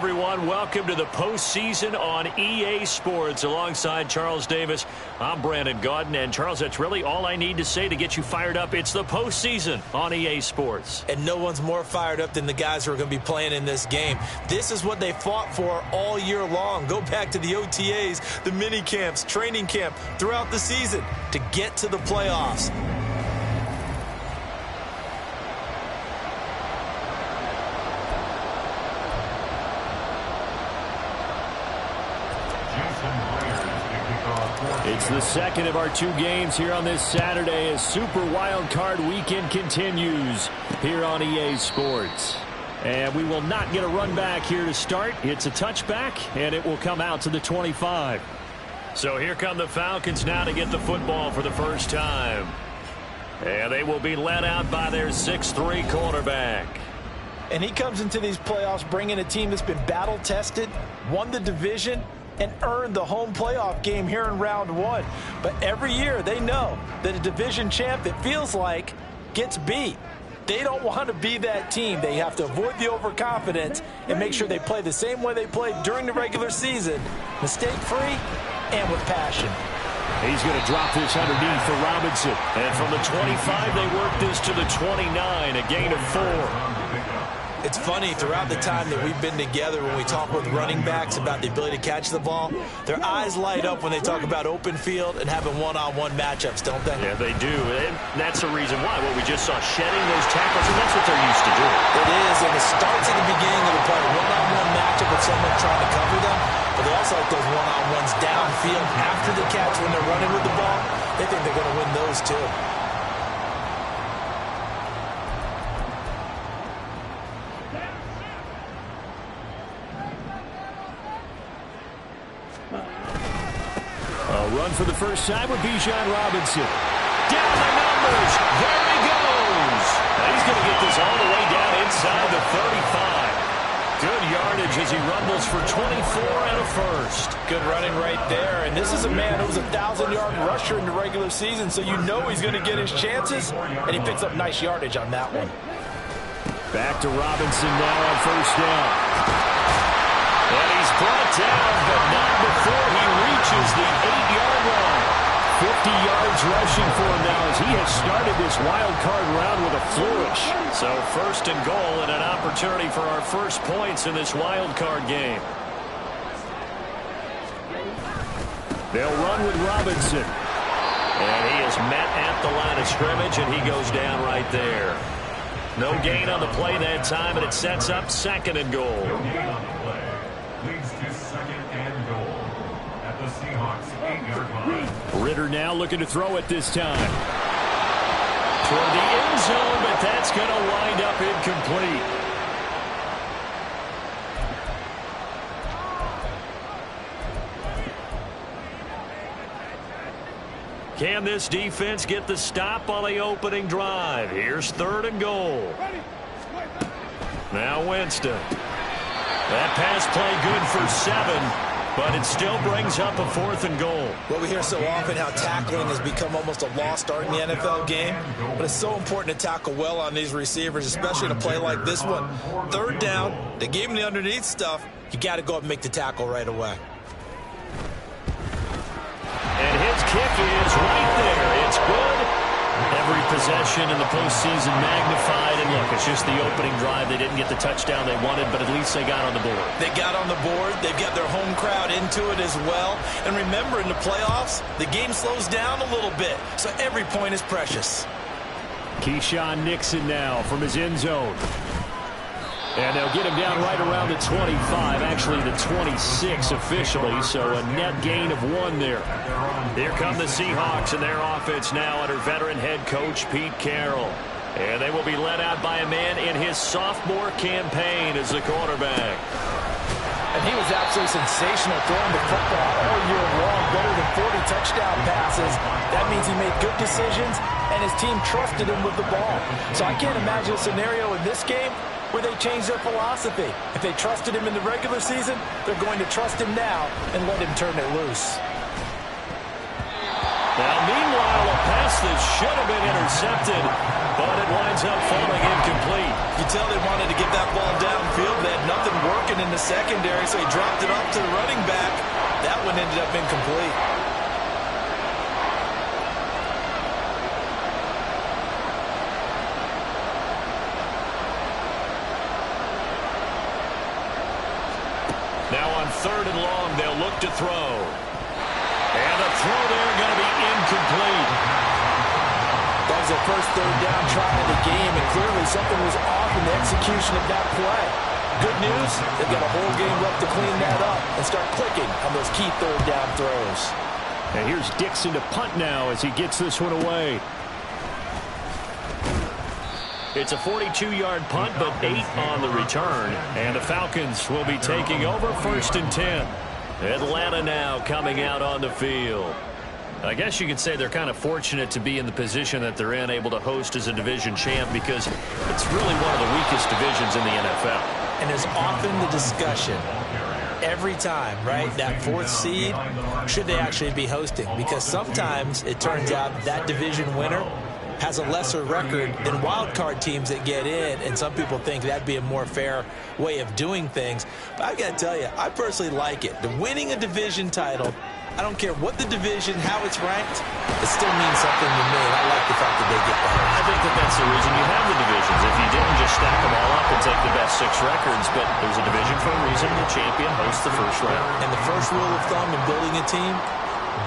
everyone. Welcome to the postseason on EA Sports. Alongside Charles Davis, I'm Brandon Gaudin. And Charles, that's really all I need to say to get you fired up. It's the postseason on EA Sports. And no one's more fired up than the guys who are going to be playing in this game. This is what they fought for all year long. Go back to the OTAs, the mini camps, training camp throughout the season to get to the playoffs. It's the second of our two games here on this Saturday as Super Wild Card Weekend continues here on EA Sports. And we will not get a run back here to start. It's a touchback, and it will come out to the 25. So here come the Falcons now to get the football for the first time. And they will be led out by their 6'3" quarterback. And he comes into these playoffs bringing a team that's been battle-tested, won the division, and earned the home playoff game here in round one. But every year they know that a division champ, it feels like, gets beat. They don't want to be that team. They have to avoid the overconfidence and make sure they play the same way they played during the regular season, mistake-free and with passion. He's going to drop this underneath for Robinson. And from the 25, they work this to the 29, a gain of 4. It's funny, throughout the time that we've been together, when we talk with running backs about the ability to catch the ball, their eyes light up when they talk about open field and having one-on-one matchups, don't they? Yeah, they do. And that's the reason why. What we just saw, shedding those tackles, and that's what they're used to doing. It is, and it starts at the beginning of the play. One-on-one matchup with someone trying to cover them, but they also like those one-on-ones downfield after the catch when they're running with the ball. They think they're going to win those, too. Run for the first time with Bijan Robinson. Down the numbers. There he goes. Now he's going to get this all the way down inside the 35. Good yardage as he rumbles for 24 and a first. Good running right there. And this is a man who was a 1,000-yard rusher in the regular season, so you know he's going to get his chances. And he picks up nice yardage on that one. Back to Robinson now on first down. And he's brought down, but not before he reaches the 8-yard line. 50 yards rushing for him now as he has started this wild card round with a flourish. So first and goal and an opportunity for our first points in this wild card game. They'll run with Robinson. And he is met at the line of scrimmage, and he goes down right there. No gain on the play that time, and it sets up second and goal. Leads to second and goal at the Seahawks 8-yard line. Ritter now looking to throw it this time. Toward the end zone, but that's going to wind up incomplete. Can this defense get the stop on the opening drive? Here's third and goal. Now Winston. That pass play good for 7, but it still brings up a fourth and goal. Well, we hear so often how tackling has become almost a lost art in the NFL game, but it's so important to tackle well on these receivers, especially in a play like this one. Third down, they gave him the underneath stuff. You got to go up and make the tackle right away. And his kick is right there. It's good. Every possession in the postseason magnified. And look, it's just the opening drive. They didn't get the touchdown they wanted, but at least they got on the board. They got on the board. They've got their home crowd into it as well. And remember, in the playoffs, the game slows down a little bit, so every point is precious. Keyshawn Nixon now from his end zone. And they'll get him down right around the 25, actually the 26 officially, so a net gain of 1 there. Here come the Seahawks and their offense now under veteran head coach Pete Carroll. And they will be led out by a man in his sophomore campaign as the quarterback. And he was absolutely sensational throwing the football all year long, better than 40 touchdown passes. That means he made good decisions, and his team trusted him with the ball. So I can't imagine a scenario in this game where they change their philosophy. If they trusted him in the regular season, they're going to trust him now and let him turn it loose. Now, meanwhile, a pass that should have been intercepted, but it winds up falling incomplete. You tell they wanted to get that ball downfield. They had nothing working looking in the secondary, so he dropped it off to the running back. That one ended up incomplete. Now on 3rd and long, they'll look to throw. And the throw there going to be incomplete. That was their first 3rd down try of the game, and clearly something was off in the execution of that play. Good news, they've got a whole game left to clean that up and start clicking on those key 3rd down throws. And here's Dixon to punt now as he gets this one away. It's a 42-yard punt, but 8 on the return. And the Falcons will be taking over 1st and 10. Atlanta now coming out on the field. I guess you could say they're kind of fortunate to be in the position that they're in, able to host as a division champ, because it's really one of the weakest divisions in the NFL. And there's often the discussion every time, right, that 4th seed, should they actually be hosting? Because sometimes it turns out that division winner has a lesser record than wild card teams that get in, and some people think that'd be a more fair way of doing things. But I got to tell you, I personally like it. The winning a division title, I don't care what the division, how it's ranked, it still means something to me. I like the fact that they get the host. I think that that's the reason you have the divisions. If you didn't, just stack them all up and take the best 6 records. But there's a division for a reason. The champion hosts the first round. And the first rule of thumb in building a team,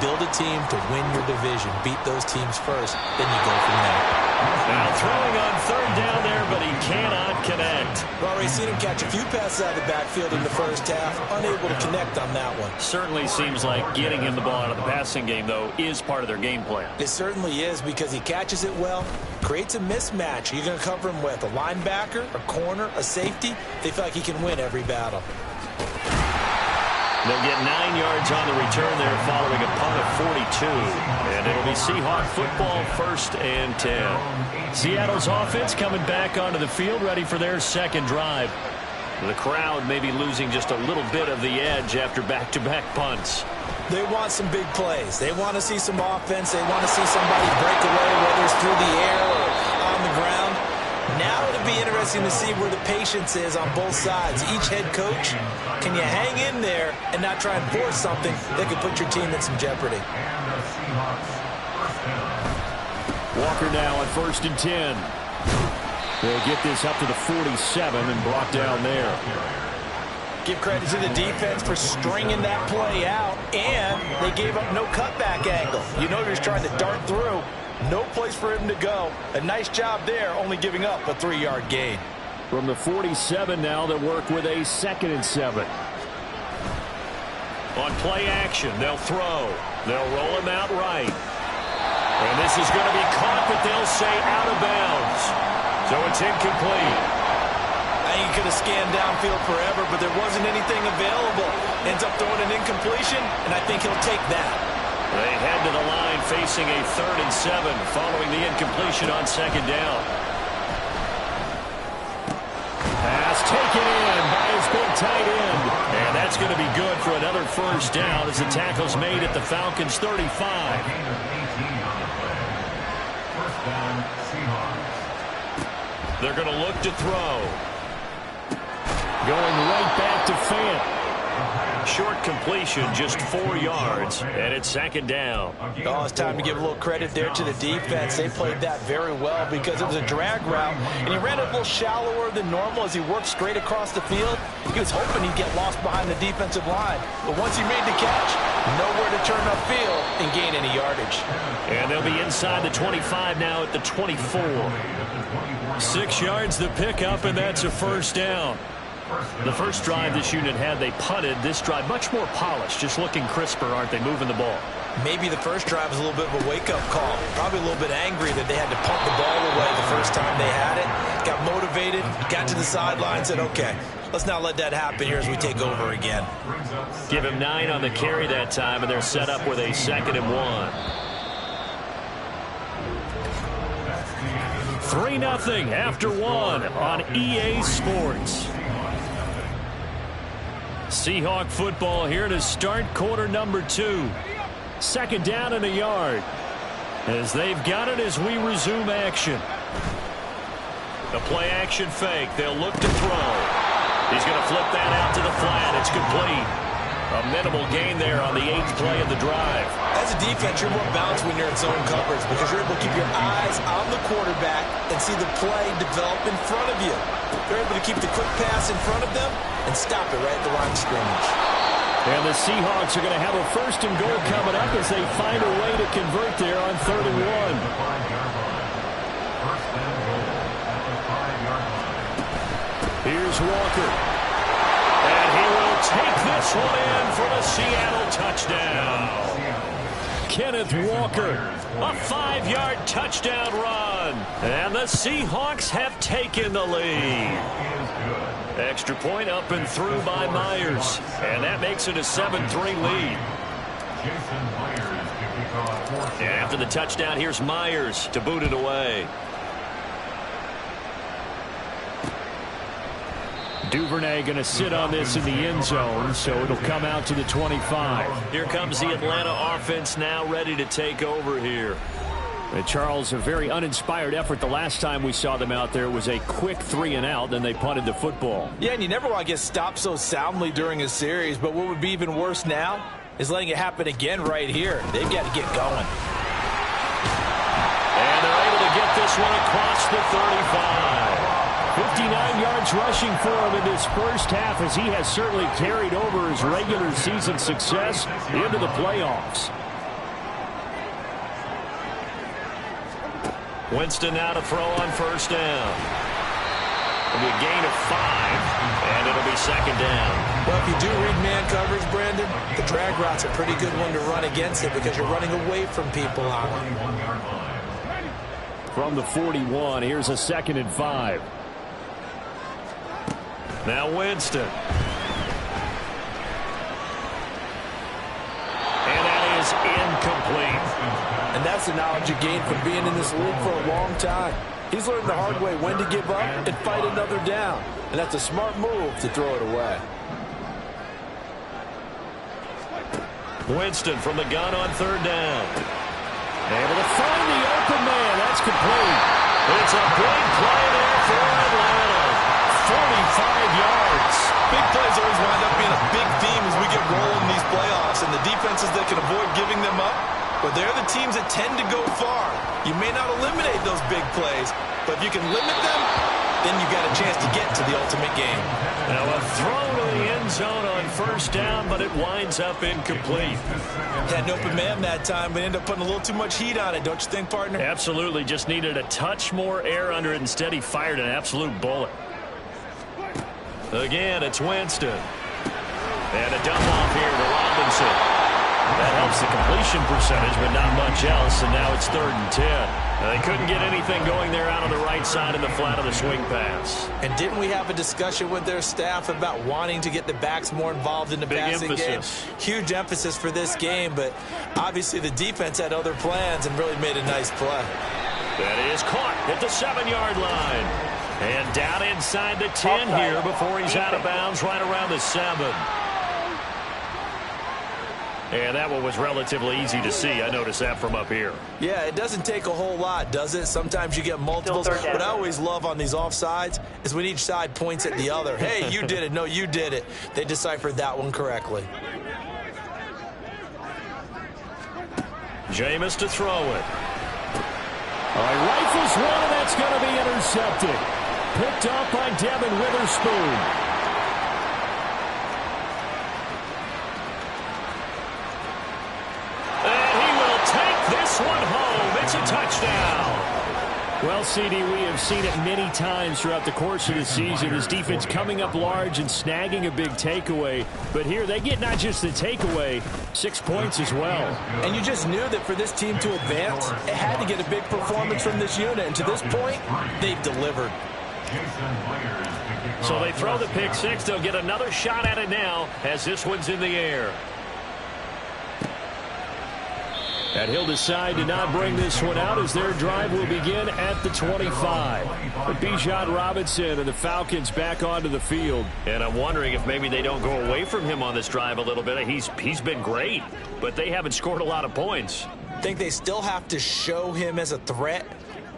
build a team to win your division. Beat those teams first, then you go from there. Now throwing on 3rd down there, but he cannot connect. We've already seen him catch a few passes out of the backfield in the first half, unable to connect on that one. Certainly seems like getting him the ball out of the passing game, though, is part of their game plan. It certainly is, because he catches it well, creates a mismatch. You're going to cover him with a linebacker, a corner, a safety. They feel like he can win every battle. They'll get 9 yards on the return there following a punt of 42. And it'll be Seahawk football 1st and 10. Seattle's offense coming back onto the field, ready for their 2nd drive. The crowd may be losing just a little bit of the edge after back-to-back punts. They want some big plays. They want to see some offense. They want to see somebody break away, whether it's through the air or on the ground. Now it'll be interesting to see where the patience is on both sides. Each head coach, can you hang in there and not try and force something that could put your team in some jeopardy? Walker now on 1st and 10. They'll get this up to the 47 and brought down there. Give credit to the defense for stringing that play out, and they gave up no cutback angle. You know, you're just trying to dart through. No place for him to go. A nice job there, only giving up a 3-yard gain. From the 47 now, they'll work with a 2nd and 7. On play action, they'll throw. They'll roll him out right. And this is going to be caught, but they'll say out of bounds. So it's incomplete. I think he could have scanned downfield forever, but there wasn't anything available. Ends up throwing an incompletion, and I think he'll take that. They head to the line facing a 3rd and 7 following the incompletion on 2nd down. Pass taken in by his big tight end. And that's going to be good for another 1st down as the tackle's made at the Falcons' 35. They're going to look to throw. Going right back to Fant. Short completion, just 4 yards, and it's 2nd down. Oh, it's time to give a little credit there to the defense. They played that very well because it was a drag route, and he ran it a little shallower than normal as he worked straight across the field. He was hoping he'd get lost behind the defensive line, but once he made the catch, nowhere to turn upfield and gain any yardage. And they'll be inside the 25 now at the 24. 6 yards the pickup, and that's a 1st down. The first drive this unit had, they punted. This drive, much more polished, just looking crisper, aren't they, moving the ball? Maybe the first drive was a little bit of a wake-up call. Probably a little bit angry that they had to punt the ball away the first time they had it. Got motivated, got to the sideline, said, okay, let's not let that happen here as we take over again. Give him 9 on the carry that time, and they're set up with a 2nd and 1. 3-0 after 1 on EA Sports. Seahawk football here to start quarter number 2. 2nd down and a yard. As they've got it as we resume action. The play action fake. They'll look to throw. He's going to flip that out to the flat. It's complete. A minimal gain there on the 8th play of the drive. As a defense, you're more balanced when you're in zone coverage because you're able to keep your eyes on the quarterback and see the play develop in front of you. They're able to keep the quick pass in front of them and stop it right at the line of scrimmage. And the Seahawks are going to have a 1st and goal coming up as they find a way to convert there on 3rd and 1. Here's Walker. And he will take this one in for the Seattle touchdown. Kenneth Walker, a 5-yard touchdown run. And the Seahawks have taken the lead. Extra point up and through by Myers. And that makes it a 7-3 lead. And after the touchdown, here's Myers to boot it away. Duvernay going to sit on this in the end zone, so it'll come out to the 25. Here comes the Atlanta offense now ready to take over here. And Charles, a very uninspired effort the last time we saw them out there. It was a quick 3-and-out, then they punted the football. Yeah, and you never want to get stopped so soundly during a series, but what would be even worse now is letting it happen again right here. They've got to get going. And they're able to get this one across the 35. 59 yards rushing for him in this first half as he has certainly carried over his regular season success into the playoffs. Winston now to throw on 1st down. It'll be a gain of 5, and it'll be 2nd down. Well, if you do read man coverage, Brandon, the drag route's a pretty good one to run against it because you're running away from people on it. From the 41, here's a 2nd and 5. Now Winston. And that is incomplete. And that's the knowledge you gain from being in this league for a long time. He's learned the hard way when to give up and fight another down. And that's a smart move to throw it away. Winston from the gun on 3rd down. Able to find the open man. That's complete. It's a big play there for Atlanta. 45 yards. Big plays always wind up being a big theme as we get rolling in these playoffs. And the defenses that can avoid giving them up, but they're the teams that tend to go far. You may not eliminate those big plays, but if you can limit them, then you got a chance to get to the ultimate game. Now a throw to the end zone on 1st down, but it winds up incomplete. Had an open man that time, but ended up putting a little too much heat on it, don't you think, partner? Absolutely. Just needed a touch more air under it. Instead, he fired an absolute bullet. Again, it's Winston. And a dump off here to Robinson. That helps the completion percentage, but not much else. And now it's 3rd and 10. Now, they couldn't get anything going there out on the right side in the flat of the swing pass. And didn't we have a discussion with their staff about wanting to get the backs more involved in the passing game? Huge emphasis for this game, but obviously the defense had other plans and really made a nice play. That is caught at the 7-yard line. And down inside the 10 here before he's out of bounds right around the 7. And that one was relatively easy to see. I noticed that from up here. Yeah, it doesn't take a whole lot, does it? Sometimes you get multiples. What I always love on these offsides is when each side points at the other. Hey, you did it. No, you did it. They deciphered that one correctly. Jameis to throw it. All right, rifles one, and that's going to be intercepted. Picked up by Devin Witherspoon. And he will take this one home. It's a touchdown. Well, CD, we have seen it many times throughout the course of the season. His defense coming up large and snagging a big takeaway. But here they get not just the takeaway, 6 points as well. And you just knew that for this team to advance, it had to get a big performance from this unit. And to this point, they've delivered. So they throw the pick 6. They'll get another shot at it now as this one's in the air. And he'll decide to not bring this one out as their drive will begin at the 25. But Bijan Robinson and the Falcons back onto the field. And I'm wondering if maybe they don't go away from him on this drive a little bit. He's been great, but they haven't scored a lot of points. I think they still have to show him as a threat.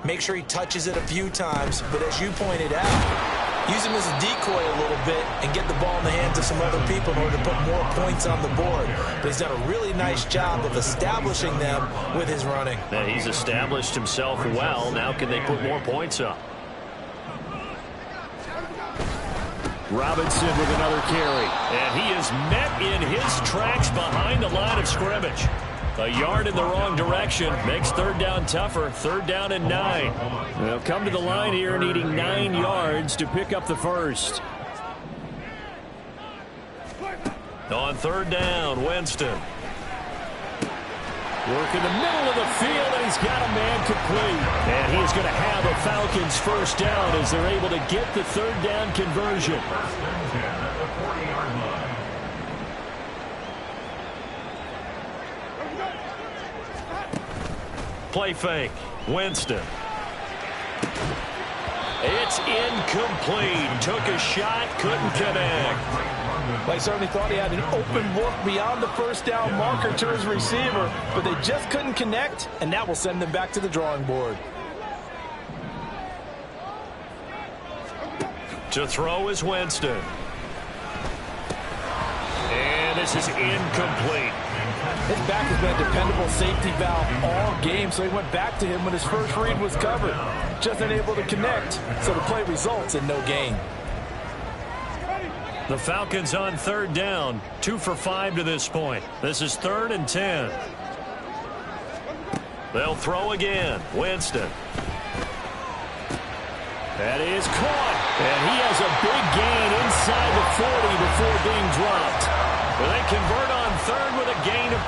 Make sure he touches it a few times. But as you pointed out, use him as a decoy a little bit and get the ball in the hands of some other people in order to put more points on the board. But he's done a really nice job of establishing them with his running. Now he's established himself well. Now can they put more points up? Robinson with another carry. And he is met in his tracks behind the line of scrimmage. A yard in the wrong direction makes third down tougher. Third down and 9. They'll come to the line here needing 9 yards to pick up the first. On third down, Winston. Work in the middle of the field, and he's got a man complete. And he is going to have a Falcons first down as they're able to get the third down conversion. First and 10 at the 40-yard line. Play fake. Winston. It's incomplete. Took a shot, couldn't connect. Well, he certainly thought he had an open look beyond the first down marker to his receiver, but they just couldn't connect, and that will send them back to the drawing board. To throw is Winston. And this is incomplete. His back has been a dependable safety valve all game, so he went back to him when his first read was covered. Just unable to connect, so the play results in no gain. The Falcons on third down, 2 for 5 to this point. This is 3rd and 10. They'll throw again. Winston. That is caught. And he has a big gain inside the 40 before being dropped. Well, they convert on third with a gain of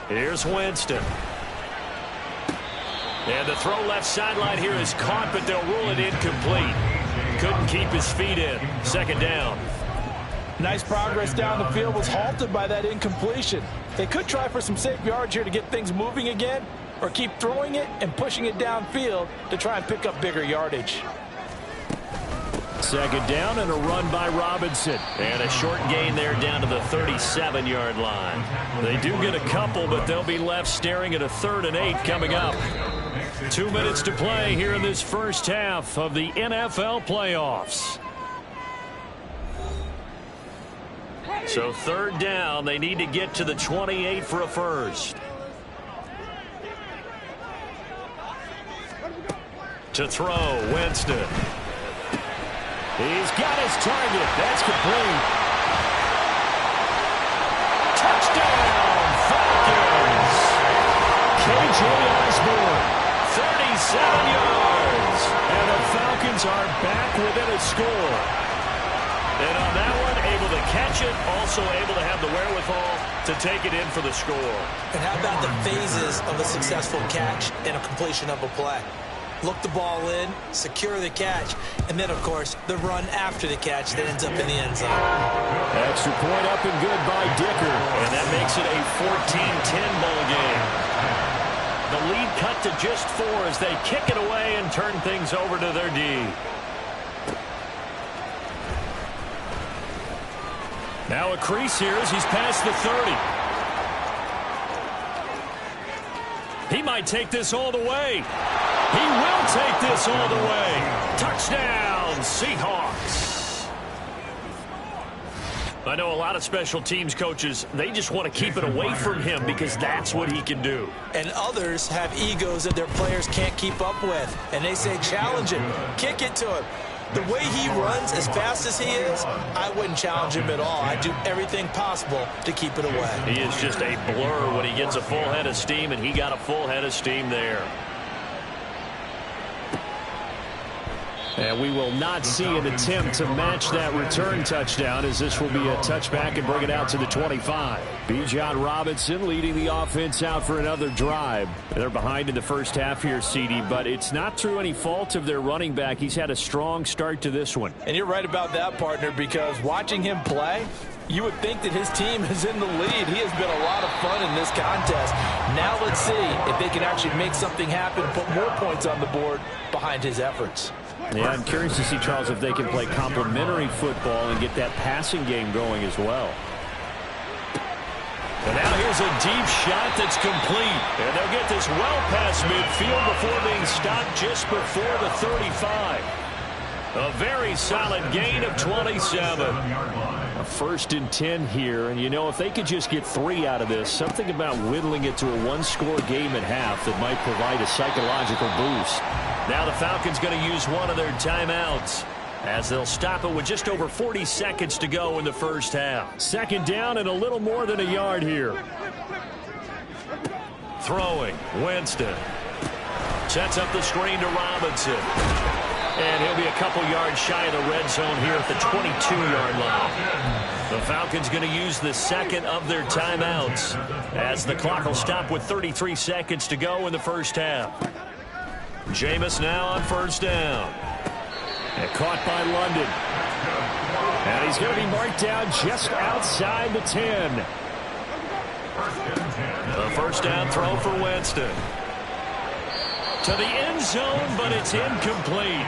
22. Here's Winston. And the throw left sideline here is caught, but they'll rule it incomplete. Couldn't keep his feet in. Second down. Nice progress down the field was halted by that incompletion. They could try for some safe yards here to get things moving again, or keep throwing it and pushing it downfield to try and pick up bigger yardage. Second down and a run by Robinson. And a short gain there down to the 37-yard line. They do get a couple, but they'll be left staring at a 3rd and 8 coming up. 2 minutes to play here in this first half of the NFL playoffs. So third down, they need to get to the 28 for a first. To throw, Winston. He's got his target. That's complete. Touchdown, Falcons. KJ Osborne, 37 yards. And the Falcons are back within a score. And on that one, able to catch it, also able to have the wherewithal to take it in for the score. And how about the phases of a successful catch and a completion of a play? Look the ball in, secure the catch, and then, of course, the run after the catch that ends up in the end zone. Extra point up and good by Dicker. And that makes it a 14-10 ball game. The lead cut to just 4 as they kick it away and turn things over to their D. Now a crease here as he's past the 30. He might take this all the way. He will take this all the way. Touchdown, Seahawks. I know a lot of special teams coaches, they just want to keep it away from him because that's what he can do. And others have egos that their players can't keep up with. And they say, challenge him, kick it to him. The way he runs as fast as he is, I wouldn't challenge him at all. I'd do everything possible to keep it away. He is just a blur when he gets a full head of steam, and he got a full head of steam there. And we will not see an attempt to match that return touchdown, as this will be a touchback and bring it out to the 25. Bijan Robinson leading the offense out for another drive. They're behind in the first half here, CD, but it's not through any fault of their running back. He's had a strong start to this one. And you're right about that, partner, because watching him play, you would think that his team is in the lead. He has been a lot of fun in this contest. Now let's see if they can actually make something happen, put more points on the board behind his efforts. Yeah, I'm curious to see, Charles, if they can play complementary football and get that passing game going as well. And now here's is a deep shot that's complete. And they'll get this well past midfield before being stopped just before the 35. A very solid gain of 27. A 1st and 10 here. And, you know, if they could just get 3 out of this, something about whittling it to a one-score game at half that might provide a psychological boost. Now the Falcons going to use one of their timeouts, as they'll stop it with just over 40 seconds to go in the first half. 2nd down and a little more than a yard here. Throwing, Winston. Sets up the screen to Robinson. And he'll be a couple yards shy of the red zone here at the 22-yard line. The Falcons going to use the 2nd of their timeouts, as the clock will stop with 33 seconds to go in the first half. Jameis now on 1st down. And caught by London. And he's going to be marked down just outside the 10. The 1st down throw for Winston. To the end zone, but it's incomplete.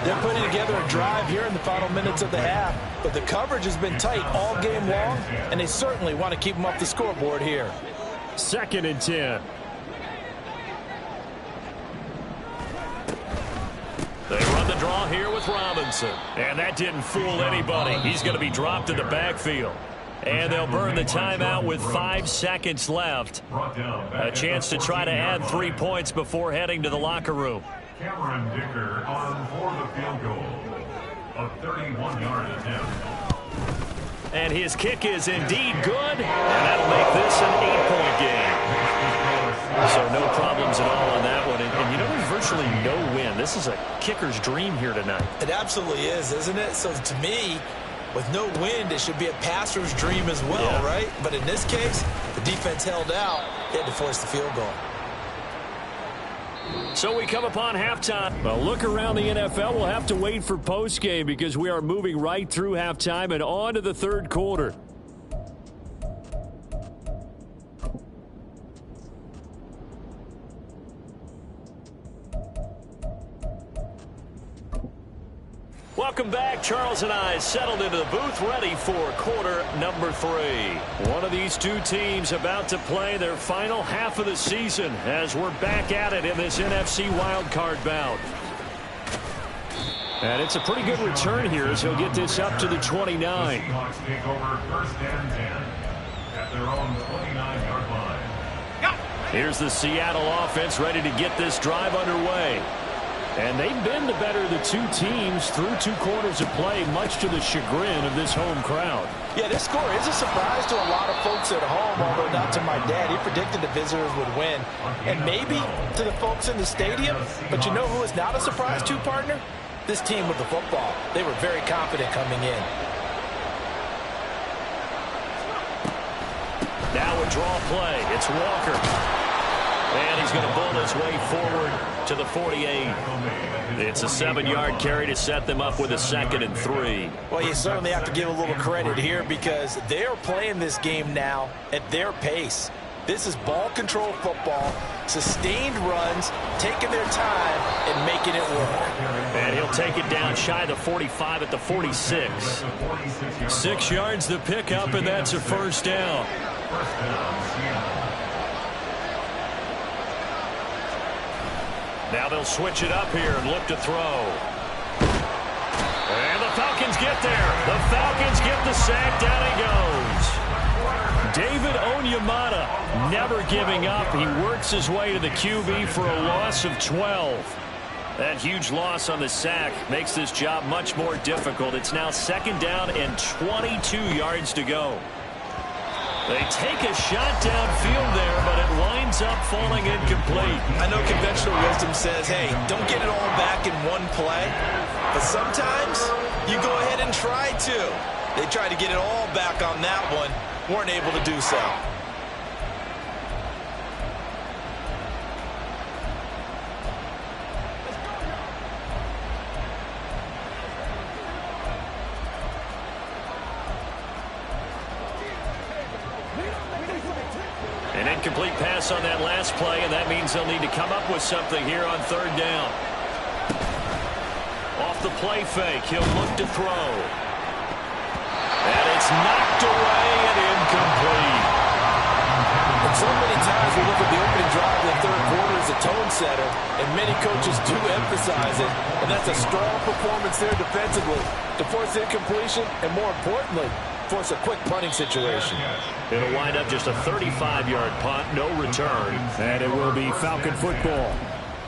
They're putting together a drive here in the final minutes of the half, but the coverage has been tight all game long, and they certainly want to keep them off the scoreboard here. 2nd and 10. They run the draw here with Robinson. And that didn't fool anybody. He's going to be dropped in the backfield. And they'll burn the timeout with 5 seconds left. A chance to try to add 3 points before heading to the locker room. Cameron Dicker on for the field goal. A 31-yard attempt. And his kick is indeed good. And that'll make this an 8-point game. So no problems at all on that one. And you know, there's virtually no win. This is a kicker's dream here tonight. It absolutely is, isn't it? So to me, with no wind, it should be a passer's dream as well, right? But in this case, the defense held out. They had to force the field goal. So we come upon halftime. Well, look around the NFL. We'll have to wait for postgame because we are moving right through halftime and on to the 3rd quarter. Welcome back. Charles and I settled into the booth, ready for quarter number 3. One of these two teams about to play their final half of the season as we're back at it in this NFC wildcard bout. And it's a pretty good return here as he'll get this up to the 29. The Seahawks take over 1st and 10 at their own 29-yard line. Here's the Seattle offense ready to get this drive underway. And they've been the better of the two teams through 2 quarters of play, much to the chagrin of this home crowd. Yeah, this score is a surprise to a lot of folks at home, although not to my dad. He predicted the visitors would win. And maybe to the folks in the stadium. But you know who is not a surprise to, partner? This team with the football. They were very confident coming in. Now a draw play. It's Walker. And he's going to bull his way forward to the 48. It's a 7-yard carry to set them up with a 2nd and 3. Well, you certainly have to give a little credit here because they're playing this game now at their pace. This is ball control football, sustained runs, taking their time and making it work. And he'll take it down shy of the 45 at the 46. 6 yards the pickup, and that's a 1st down. Now they'll switch it up here and look to throw. And the Falcons get there. The Falcons get the sack. Down he goes. David Onyemata never giving up. He works his way to the QB for a loss of 12. That huge loss on the sack makes this job much more difficult. It's now 2nd down and 22 yards to go. They take a shot downfield there, but it winds up falling incomplete. I know conventional wisdom says, hey, don't get it all back in one play. But sometimes you go ahead and try to. They tried to get it all back on that one. Weren't able to do so. An incomplete pass on that last play, and that means they'll need to come up with something here on 3rd down. Off the play fake, he'll look to throw. And it's knocked away and incomplete. So many times we look at the opening drive in the third quarter as a tone setter, and many coaches do emphasize it, and that's a strong performance there defensively to force incompletion and, more importantly, force a quick punting situation. It'll wind up just a 35-yard punt, no return, and it will be Falcon football.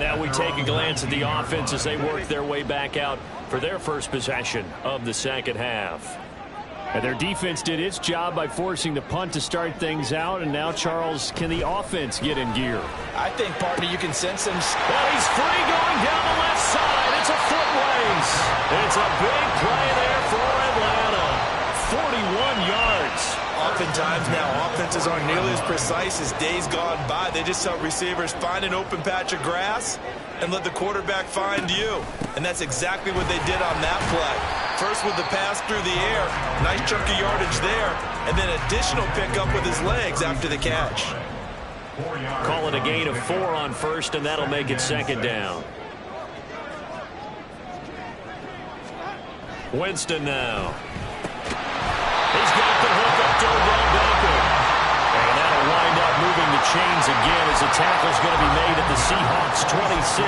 Now we take a glance at the offense as they work their way back out for their first possession of the second half. And their defense did its job by forcing the punt to start things out, and now, Charles, can the offense get in gear? I think, partner, you can sense him. Well, he's free going down the left side. It's a foot race. It's a big play there for Atlanta. 41 yards. Oftentimes now, offenses aren't nearly as precise as days gone by. They just help receivers find an open patch of grass and let the quarterback find you. And that's exactly what they did on that play. First with the pass through the air, nice chunk of yardage there, and then additional pickup with his legs after the catch. Call it a gain of 4 on first, and that'll make it second down. Winston now. He's got the hook up to Odell Beckham. And that'll wind up moving the chains again as the tackle's going to be made at the Seahawks 26.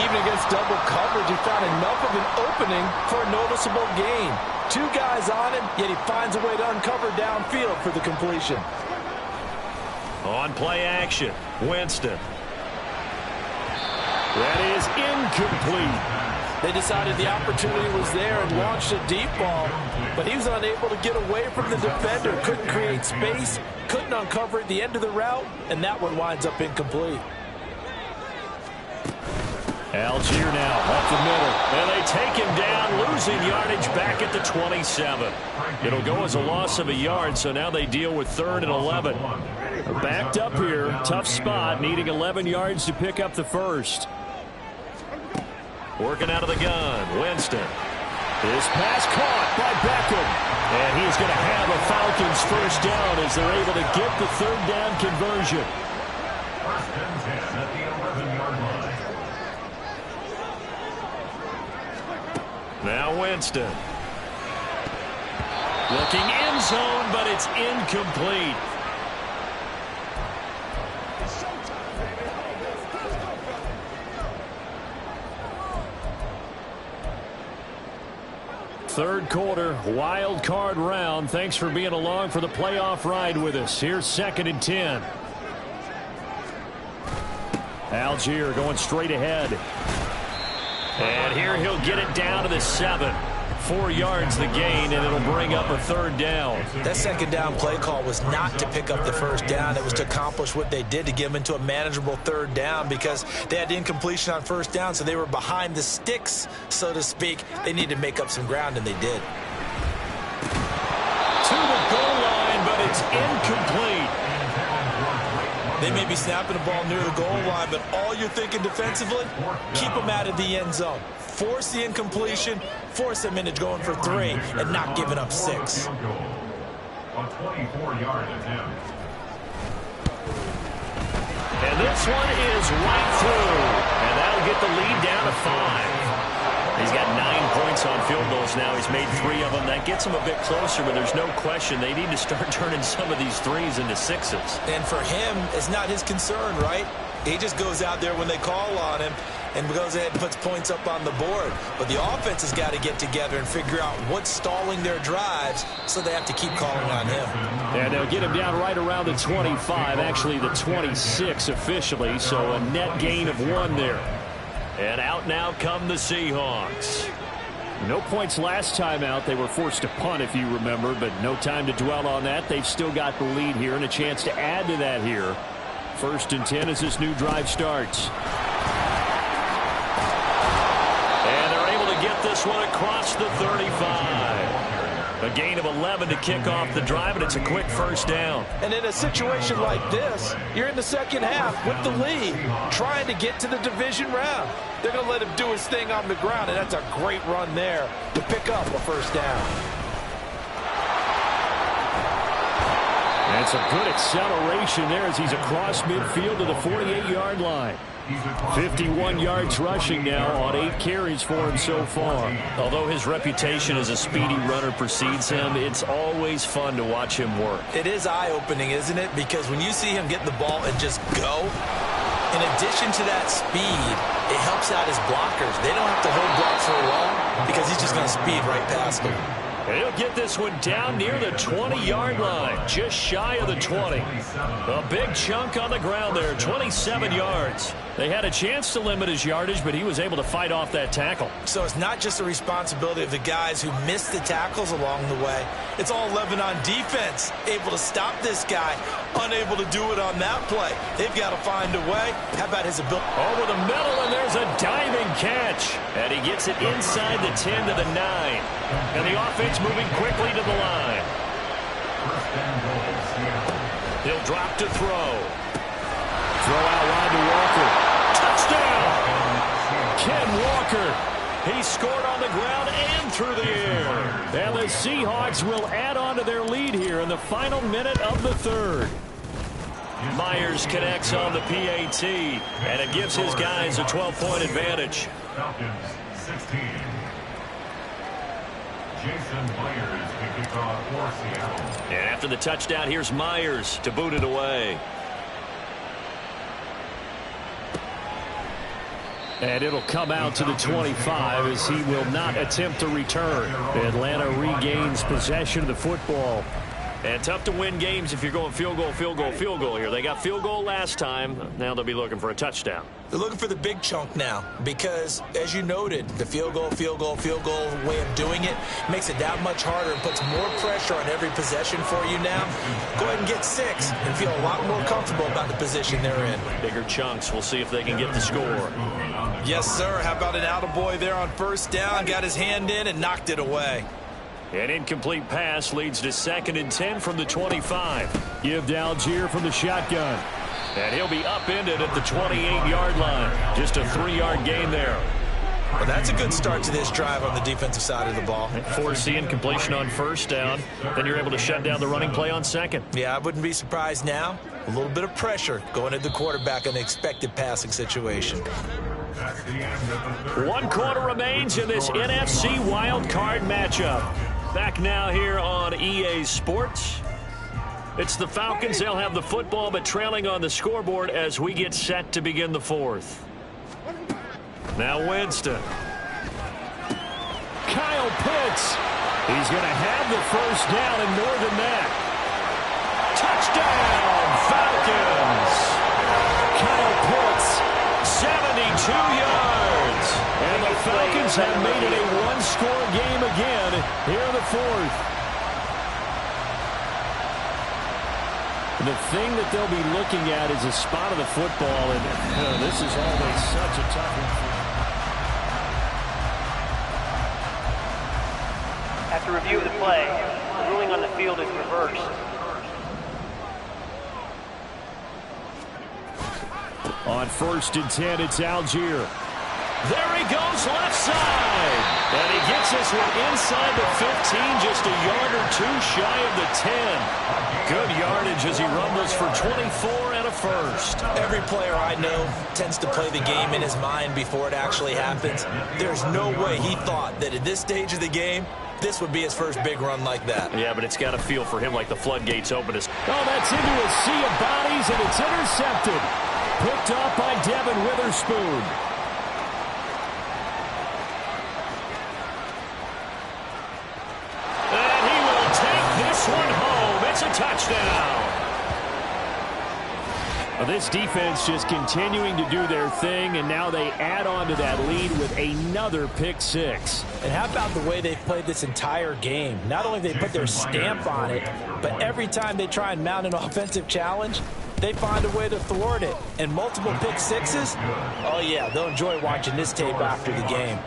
Even against double coverage, he found enough of an opening for a noticeable gain. 2 guys on him, yet he finds a way to uncover downfield for the completion. On play action, Winston. That is incomplete. They decided the opportunity was there and launched a deep ball, but he was unable to get away from the defender, couldn't create space, couldn't uncover at the end of the route, and that one winds up incomplete. Algier now up the middle, and they take him down, losing yardage back at the 27. It'll go as a loss of a yard, so now they deal with 3rd and 11. Backed up here, tough spot, needing 11 yards to pick up the first. Working out of the gun, Winston. This pass caught by Beckham. And he's going to have a Falcons first down as they're able to get the 3rd down conversion. First and 10 at the 11-yard line. Now Winston. Looking end zone, but it's incomplete. Third quarter, wild card round. Thanks for being along for the playoff ride with us. Here's 2nd and 10. Algier going straight ahead. And here he'll get it down to the 7. 4 yards the gain, and it'll bring up a 3rd down. That 2nd down play call was not to pick up the first down. It was to accomplish what they did, to get them into a manageable 3rd down, because they had incompletion on first down, so they were behind the sticks, so to speak. They needed to make up some ground, and they did. To the goal line, but it's incomplete. They may be snapping the ball near the goal line, but all you're thinking defensively, keep them out of the end zone. Force the incompletion, force them into going for 3, and not giving up 6. A 24-yard attempt. And this one is right through. And that'll get the lead down to 5. He's got 9 points on field goals now. He's made 3 of them. That gets him a bit closer, but there's no question they need to start turning some of these 3s into 6s. And for him, it's not his concern, right? He just goes out there when they call on him and goes ahead and puts points up on the board. But the offense has got to get together and figure out what's stalling their drives, so they have to keep calling on him. And they'll get him down right around the 25, actually the 26 officially, so a net gain of 1 there. And out now come the Seahawks. No points last time out. They were forced to punt, if you remember, but no time to dwell on that. They've still got the lead here and a chance to add to that here. 1st and 10 as this new drive starts. And they're able to get this one across the 35. A gain of 11 to kick off the drive, and it's a quick first down. And in a situation like this, you're in the second half with the lead, trying to get to the division round. They're going to let him do his thing on the ground, and that's a great run there to pick up a first down. And And some good acceleration there as he's across midfield to the 48-yard line. 51 yards rushing now on 8 carries for him so far. Although his reputation as a speedy runner precedes him, it's always fun to watch him work. It is eye-opening, isn't it? Because when you see him get the ball and just go, in addition to that speed, it helps out his blockers. They don't have to hold blocks for long because he's just going to speed right past them. And he'll get this one down near the 20-yard line, just shy of the 20. A big chunk on the ground there, 27 yards. They had a chance to limit his yardage, but he was able to fight off that tackle. So it's not just the responsibility of the guys who missed the tackles along the way. It's all 11 on defense, able to stop this guy, unable to do it on that play. They've got to find a way. How about his ability? Over the middle, and there's a diving catch. And he gets it inside the 10 to the 9. And the offense moving quickly to the line. He'll drop to throw. Throw out wide to Walker. Touchdown! Ken Walker. He scored on the ground and through the air. And the Seahawks will add on to their lead here in the final minute of the third. Myers connects on the PAT, and it gives his guys a 12-point advantage. Falcons 16. Jason Myers to kick off for Seattle. And after the touchdown, here's Myers to boot it away. And it'll come out to the 25 as he will not attempt to return. Atlanta regains possession of the football. And tough to win games if you're going field goal, field goal, field goal here. They got field goal last time. Now they'll be looking for a touchdown. They're looking for the big chunk now because, as you noted, the field goal way of doing it makes it that much harder and puts more pressure on every possession for you now. Go ahead and get 6 and feel a lot more comfortable about the position they're in. Bigger chunks. We'll see if they can get the score. Yes, sir. How about an attaboy there on first down? Got his hand in and knocked it away. An incomplete pass leads to 2nd and 10 from the 25. Give to Algier from the shotgun. And he'll be upended at the 28-yard line. Just a 3-yard gain there. Well, that's a good start to this drive on the defensive side of the ball. Force the incompletion on first down. Then you're able to shut down the running play on second. Yeah, I wouldn't be surprised now. A little bit of pressure going at the quarterback in the expected passing situation. 1 quarter remains in this NFC wild card matchup. Back now here on EA Sports. It's the Falcons. They'll have the football, but trailing on the scoreboard as we get set to begin the 4th. Now Winston. Kyle Pitts. He's going to have the first down and more than that. Touchdown, Falcons. Kyle Pitts, 72 yards. And the Falcons have made it a 1-score game again here in the 4th. The thing that they'll be looking at is a spot of the football, and this is always such a tough one for them. After review of the play, the ruling on the field is reversed. On 1st and 10, it's Algier. There he goes, left side. And he gets this one inside the 15, just a yard or 2 shy of the 10. Good yardage as he rumbles for 24 and a first. Every player I know tends to play the game in his mind before it actually happens. There's no way he thought that at this stage of the game, this would be his first big run like that. Yeah, but it's got to feel for him like the floodgates open. Oh, that's into a sea of bodies, and it's intercepted. Picked up by Devin Witherspoon. And he will take this one home. It's a touchdown. Well, this defense just continuing to do their thing, and now they add on to that lead with another pick 6. And how about the way they've played this entire game? Not only have they put their stamp on it, but every time they try and mount an offensive challenge, they find a way to thwart it. And multiple pick 6s, oh yeah, they'll enjoy watching this tape after the game.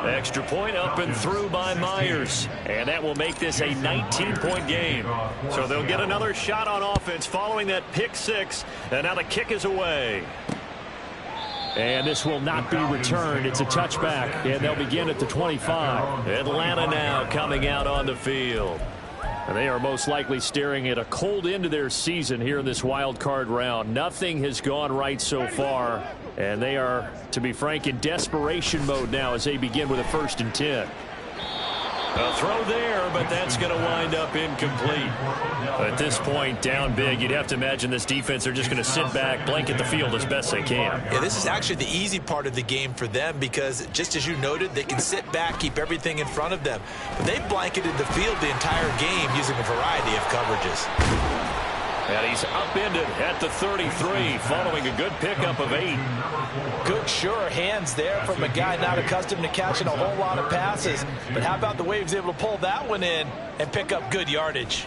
Extra point up and through by Myers. And that will make this a 19-point game. So they'll get another shot on offense following that pick 6. And now the kick is away. And this will not be returned. It's a touchback. And they'll begin at the 25. Atlanta now coming out on the field. And they are most likely staring at a cold end to their season here in this wild card round. Nothing has gone right so far, and they are, to be frank, in desperation mode now as they begin with a 1st and 10. A throw there, but that's going to wind up incomplete. At this point, down big, you'd have to imagine this defense, they're just going to sit back, blanket the field as best they can. Yeah, this is actually the easy part of the game for them because, just as you noted, they can sit back, keep everything in front of them. But they blanketed the field the entire game using a variety of coverages. And he's upended at the 33 following a good pickup of 8. Good, sure hands there from a guy not accustomed to catching a whole lot of passes. But how about the way he was able to pull that one in and pick up good yardage?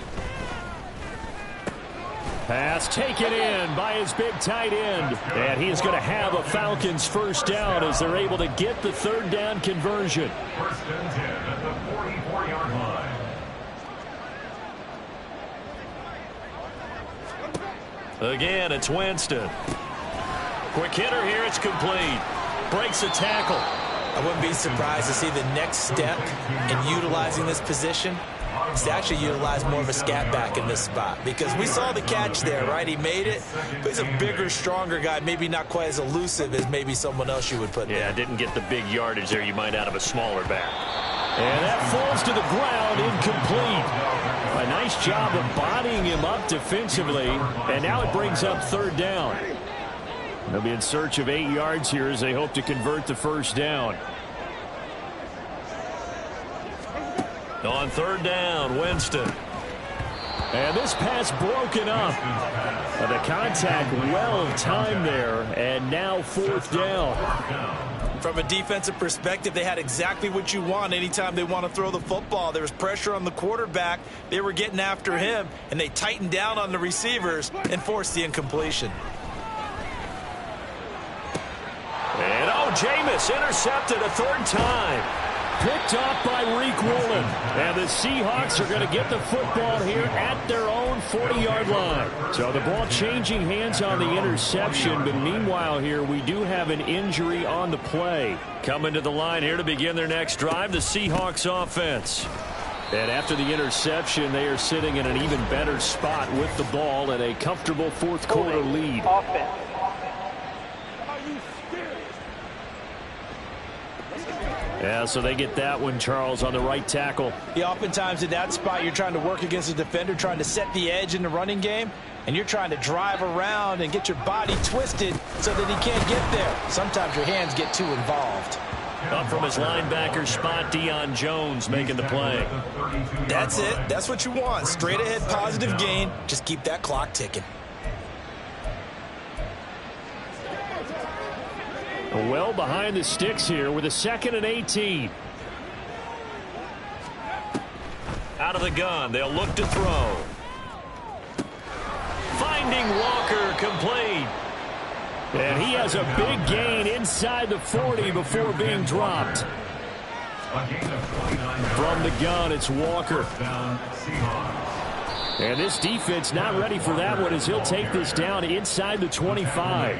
Pass taken in by his big tight end. And he is going to have a Falcons 1st down as they're able to get the 3rd down conversion. 1st and 10 at the 44-yard line. Again, it's Winston. Quick hitter here. It's complete. Breaks a tackle. I wouldn't be surprised to see the next step in utilizing this position is to actually utilize more of a scat back in this spot, because we saw the catch there, right? He made it, but he's a bigger, stronger guy, maybe not quite as elusive as maybe someone else you would put there. Yeah, didn't get the big yardage there you might out of a smaller back. And that falls to the ground, incomplete. A nice job of bodying him up defensively, and now it brings up 3rd down. They'll be in search of 8 yards here as they hope to convert the 1st down. On 3rd down, Winston. And this pass broken up. The contact well timed there, and now 4th down. From a defensive perspective, they had exactly what you want anytime they want to throw the football. There was pressure on the quarterback. They were getting after him, and they tightened down on the receivers and forced the incompletion. And Jameis intercepted a 3rd time. Picked off by Reek Woolen. And the Seahawks are going to get the football here at their own 40-yard line. So the ball changing hands on the interception. But meanwhile here, we do have an injury on the play. Coming to the line here to begin their next drive, the Seahawks offense. And after the interception, they are sitting in an even better spot with the ball and a comfortable 4th quarter lead. Offense. Yeah, so they get that one, Charles, on the right tackle. Yeah, oftentimes in that spot, you're trying to work against a defender, trying to set the edge in the running game, and you're trying to drive around and get your body twisted so that he can't get there. Sometimes your hands get too involved. Up from his linebacker spot, Deion Jones making the play. That's it. That's what you want. Straight ahead positive gain. Just keep that clock ticking. Well behind the sticks here with a 2nd and 18. Out of the gun, they'll look to throw. Finding Walker, complete. And he has a big gain inside the 40 before being dropped. From the gun, it's Walker. And this defense not ready for that one as he'll take this down inside the 25.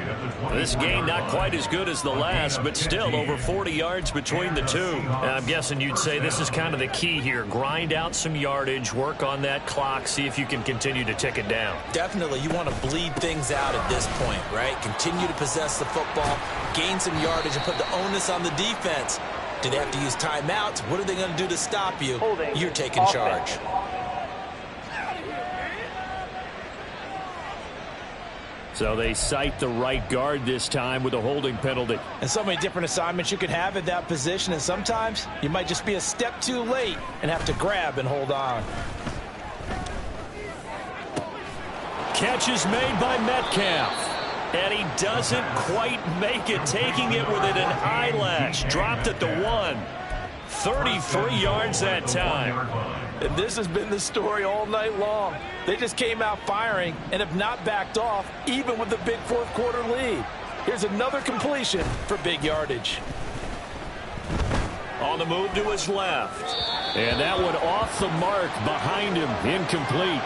This gain not quite as good as the last, but still over 40 yards between the two. And I'm guessing you'd say this is kind of the key here. Grind out some yardage, work on that clock, see if you can continue to tick it down. Definitely, you want to bleed things out at this point, right? Continue to possess the football, gain some yardage, and put the onus on the defense. Do they have to use timeouts? What are they going to do to stop you? You're taking charge. So they cite the right guard this time with a holding penalty. And so many different assignments you can have at that position, and sometimes you might just be a step too late and have to grab and hold on. Catch is made by Metcalf. And he doesn't quite make it, taking it within an eyelash. Dropped at the 1. 33 yards that time. And this has been the story all night long. They just came out firing and have not backed off, even with the big 4th quarter lead. Here's another completion for big yardage. On the move to his left. And that one off the mark behind him, incomplete.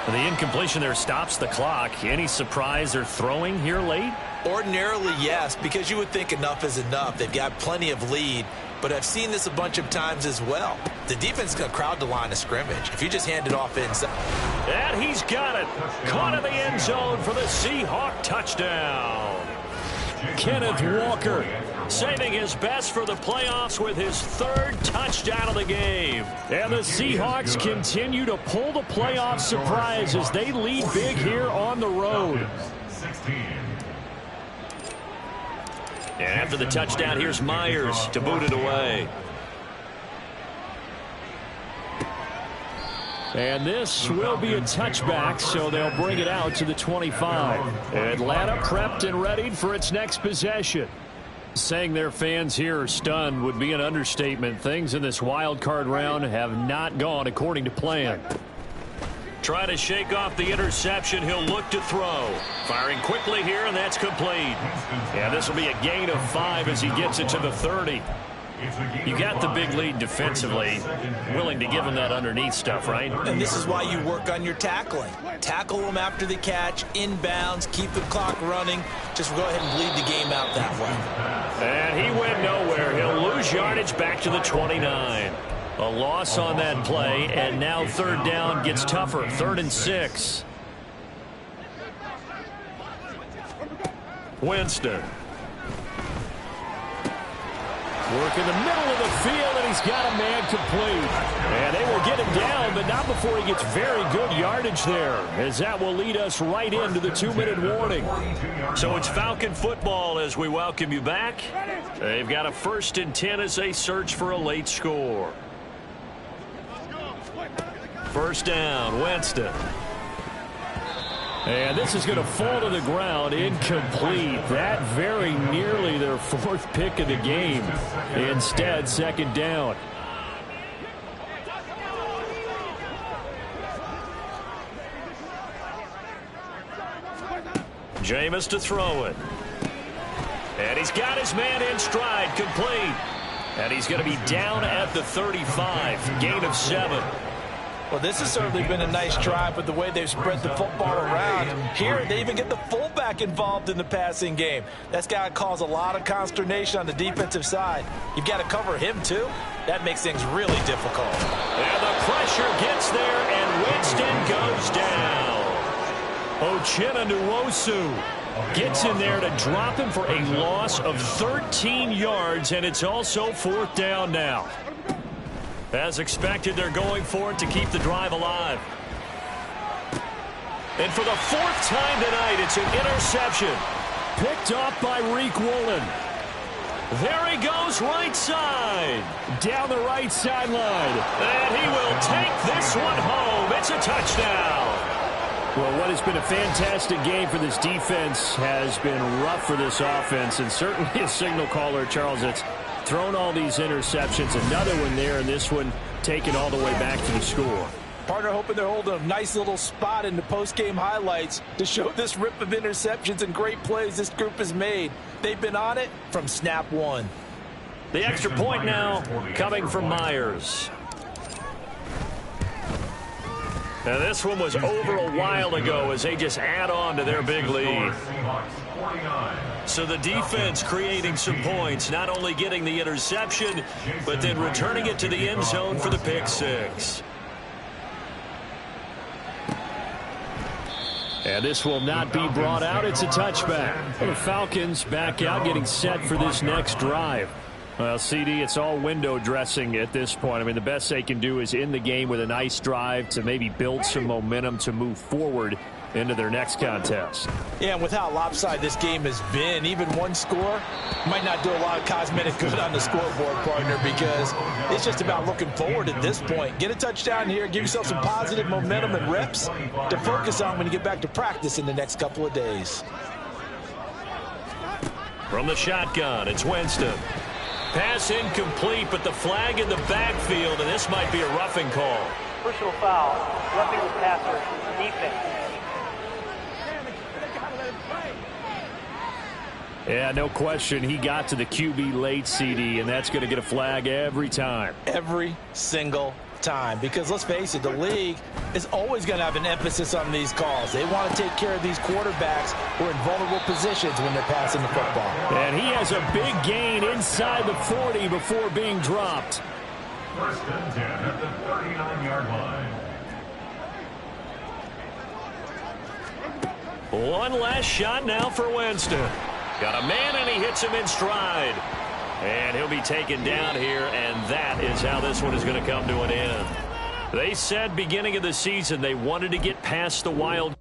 The incompletion there stops the clock. Any surprise they're throwing here late? Ordinarily, yes, because you would think enough is enough. They've got plenty of lead, but I've seen this a bunch of times as well. The defense is going to crowd the line of scrimmage. If you just hand it off inside. And he's got it. Caught in the end zone for the Seahawk touchdown. Kenneth Walker saving his best for the playoffs with his 3rd touchdown of the game. And the Seahawks continue to pull the playoff surprise as they lead big here on the road. 16. And after the touchdown, here's Myers to boot it away. And this will be a touchback, so they'll bring it out to the 25. Atlanta prepped and readied for its next possession. Saying their fans here are stunned would be an understatement. Things in this wild card round have not gone according to plan. Trying to shake off the interception. He'll look to throw. Firing quickly here, and that's complete. Yeah, this will be a gain of 5 as he gets it to the 30. You got the big lead defensively. Willing to give him that underneath stuff, right? And this is why you work on your tackling. Tackle them after the catch, inbounds, keep the clock running. Just go ahead and bleed the game out that way. And he went nowhere. He'll lose yardage back to the 29. A loss on that play, and now 3rd down gets tougher. 3rd and 6. Winston. Work in the middle of the field, and he's got a man complete. And they will get him down, but not before he gets very good yardage there, as that will lead us right into the 2-minute warning. So it's Falcon football as we welcome you back. They've got a 1st and 10 as they search for a late score. 1st down, Winston. And this is going to fall to the ground, incomplete. That very nearly their 4th pick of the game. Instead, 2nd down. Jameis to throw it. And he's got his man in stride, complete. And he's going to be down at the 35, gain of 7. Well, this has certainly been a nice drive with the way they've spread the football around. Here, they even get the fullback involved in the passing game. That's got to cause a lot of consternation on the defensive side. You've got to cover him, too. That makes things really difficult. And the pressure gets there, and Winston goes down. Uchenna Nwosu gets in there to drop him for a loss of 13 yards, and it's also 4th down now. As expected, they're going for it to keep the drive alive. And for the 4th time tonight, it's an interception. Picked off by Reek Woolen. There he goes, right side. Down the right sideline. And he will take this one home. It's a touchdown. Well, what has been a fantastic game for this defense has been rough for this offense, and certainly a signal caller, Charles, that's thrown all these interceptions. Another one there, and this one taken all the way back to the score. Partner hoping they're holding a nice little spot in the post-game highlights to show this rip of interceptions and great plays this group has made. They've been on it from snap 1. The extra point now coming from Myers. Now this one was over a while ago as they just add on to their big lead. So the defense creating some points, not only getting the interception, but then returning it to the end zone for the pick 6. And this will not be brought out. It's a touchback. The Falcons back out, getting set for this next drive. Well, CD, it's all window dressing at this point. I mean, the best they can do is end the game with a nice drive to maybe build some momentum to move forward into their next contest. Yeah, and with how lopsided this game has been, even one score might not do a lot of cosmetic good on the scoreboard, partner, because it's just about looking forward at this point. Get a touchdown here, give yourself some positive momentum and reps to focus on when you get back to practice in the next couple of days. From the shotgun, it's Winston. Pass incomplete, but the flag in the backfield, and this might be a roughing call. Personal foul, roughing the passer, defense. Yeah, no question. He got to the QB late, CD, and that's going to get a flag every time. Every single time because, let's face it, the league is always going to have an emphasis on these calls. They want to take care of these quarterbacks who are in vulnerable positions when they're passing the football. And he has a big gain inside the 40 before being dropped. First and 10 at the 39-yard line. One last shot now for Winston. Got a man, and he hits him in stride. And he'll be taken down here, and that is how this one is going to come to an end. They said beginning of the season they wanted to get past the wild